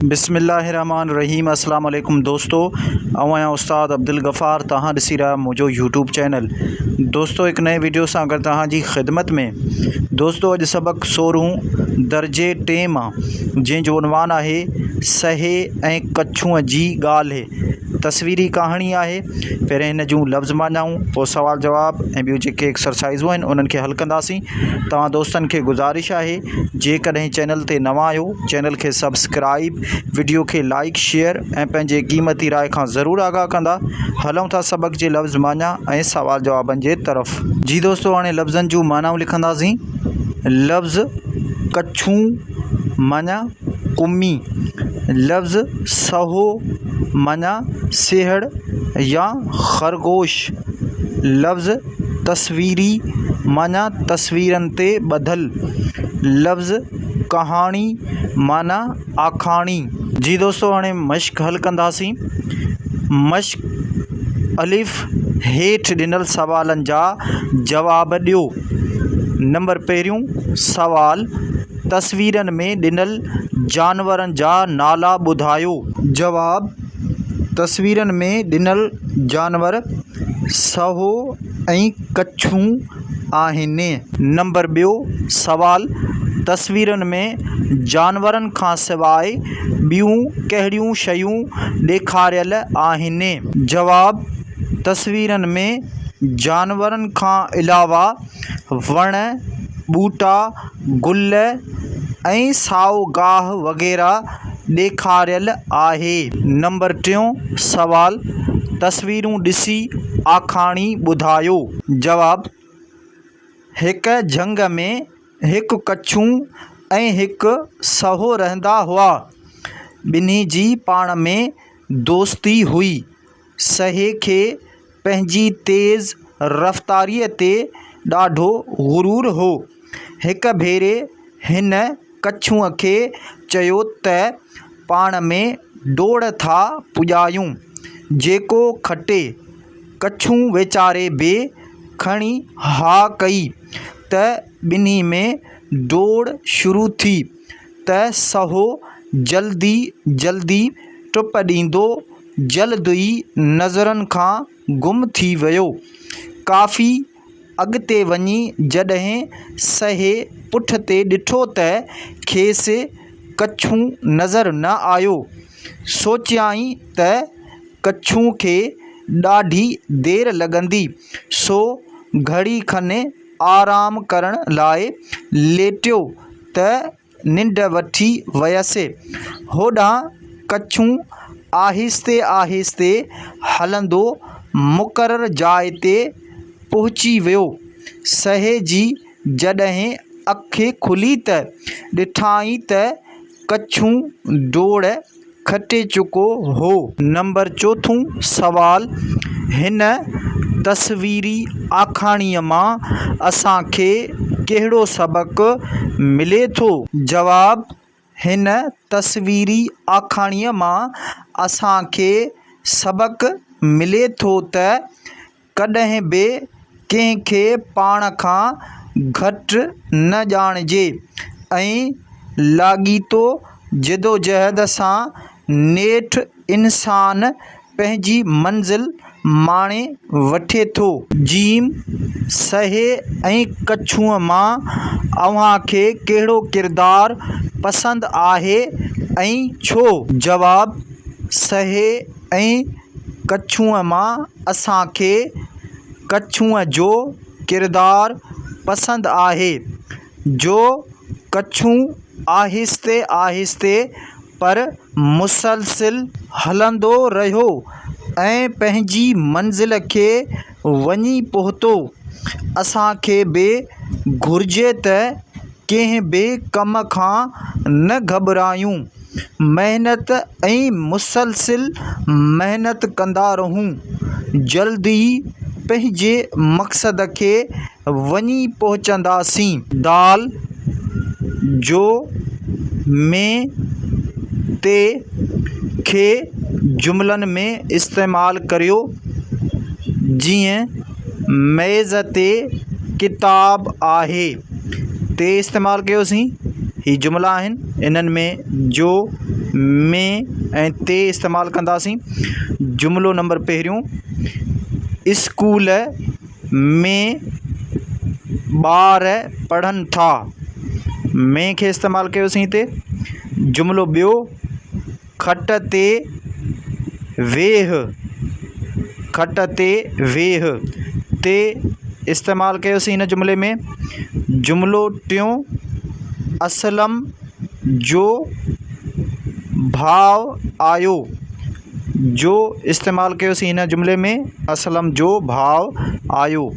बिस्मिल्लाहिर्रहमानिर्रहीम। अस्सलाम वालेकुम दोस्तों, आया उस्ताद अब्दुल गफ़ार तहां ॾिसी रहा मुझो यूट्यूब चैनल। दोस्तों एक नए वीडियो से अगर तहां जी ख़िदमत में। दोस्तों अॼु सबक 16 दर्जे टे मां, जंहिंजो उनवान आहे सहे ऐं कछुअं जी ॻाल्हि। तस्वीरी कहाणी आहे। पहिरें हिन जूं लफ़्ज़ मानाऊं, पोइ सवाल जवाब ऐं ॿियूं जेके एक्सरसाइज़ूं आहिनि उन्हनि खे हल कंदासीं। तव्हां दोस्तनि खे गुज़ारिश आहे, जेकॾहिं चैनल ते नवां आहियो चैनल खे सब्सक्राइब, वीडियो के लाइक शेयर ऐं पंहिंजे क़ीमती राय खां ज़रूरु आगाह कंदा। हलूं था सबक जे लफ़्ज़ माना ऐं सवाल जवाबनि जे तरफ़। जी दोस्तों, हाणे लफ़्ज़नि जूं मानाऊं लिखंदासीं। लफ़्ज़ कछू माना कुमी। लफ़्ज़ सहो माना सिहड़ या खरगोश। लफ़्ज़ तस्वीरी माना तस्वीरनि ते ॿधल। लफ़्ज़ कहाणी माना आखाणी। जी दोस्तों, हाणे मश्क हल कंदासीं। मश्क अलिफ़ हेठि ॾिनल सवालनि जा जवाब ॾियो। नंबर पहिरियों सवाल, तस्वीरनि में ॾिनल जानवरनि जा नाला ॿुधायो। जवाब, तस्वीरनि में ॾिनल जानवर सहो ऐं कछू आहिनि। नंबर ॿियो सवाल, तस्वीरनि में जानवरनि खां सवाइ ॿियूं कहिड़ियूं शयूं ॾेखारियल आहिनि। जवाब, तस्वीरनि में जानवरनि खां अलावा वण, ॿूटा, गुल ऐं साओ गाह वग़ैरह ॾेखारियल आहे। नंबर टियों सवाल, तस्वीरूं ॾिसी आखाणी ॿुधायो। जवाब, हिक झंग में हिकु कछू ऐं हिकु सहो रहंदा हुआ। ॿिन्ही जी पाण में दोस्ती हुई। सहे खे पंहिंजी तेज़ रफ़्तारीअ ते ॾाढो ग़ुरूर हो। हिक भेरे हिन कछूअ खे चयो त पाण में डोड़ था पुॼायूं, जेको खटे। कछू वीचारे बि खणी हा कई त ॿिन्ही में डोड़ शुरू थी त सहो जल्दी जल्दी टुप ॾींदो जल्द ई नज़रनि खां गुम थी वियो। काफ़ी अॻिते वञी जॾहिं सहे पुठिते ॾिठो त खेसि कछू नज़र न आयो। सोचियाईं त कछू खे ॾाढी देरि लॻंदी, सो घड़ी खनि आराम करण लाइ लेटियो त निंड वठी वयसि। होॾां कछू आहिस्ते आहिस्ते हलंदो मुक़रर जाइ ते पहुची वियो। सहे जी जॾहिं अखि खुली त ॾिठाई त कछू डोड़ खटे चुको हो। नंबर चोथों सवाल, हिन तस्वीरी आखाणीअ मां असांखे कहिड़ो सबक मिले थो। जवाब, हिन तस्वीरी आखाणीअ मां असांखे सबक मिले थो त कॾहिं बि कंहिंखे पाण खां घटि न ॼाणिजे ऐं लाॻीतो जिदोजहद सां नेठि इंसान पंहिंजी मंज़िल माणे वठे थो। जीम, सहे ऐं कछूअ मां अव्हांखे कहिड़ो किरदारु पसंदि आहे ऐं छो। जवाब, सहे ऐं कछूअ मां असांखे कछूअ जो किरदारु पसंदि आहे, जो कछू आहिस्ते आहिस्ते पर मुसलसिल हलंदो रहियो ऐं पंहिंजी मंज़िल खे वञी पहुतो। असांखे बि घुरिजे त कंहिं बि कम खां न घबरायूं, महिनत ऐं मुसलसिल महिनत कंदा रहूं, जल्द ई पंहिंजे मक़सद खे वञी पहुचंदासीं। दाल, जो, में, ते खे जुमलनि में इस्तेमालु करियो। जीअं मेज़ ते किताब आहे, ते इस्तेमालु कयोसीं। ही जुमला आहिनि, इन्हनि में जो में ऐं ते इस्तेमालु कंदासीं। जुमिलो नंबर पहिरियों, स्कूल में ॿार पढ़नि था। में खे इस्तेमालु कयोसीं हिते। जुमिलो ॿियो, खट ते वेह, खट ते वेह, ते इस्तेमालु कयोसीं हिन जुमिले में। जुमिलो टियों, असलम जो भाउ आयो, जो इस्तेमालु कयोसीं हिन जुमिले में। असलम जो भाउ आयो।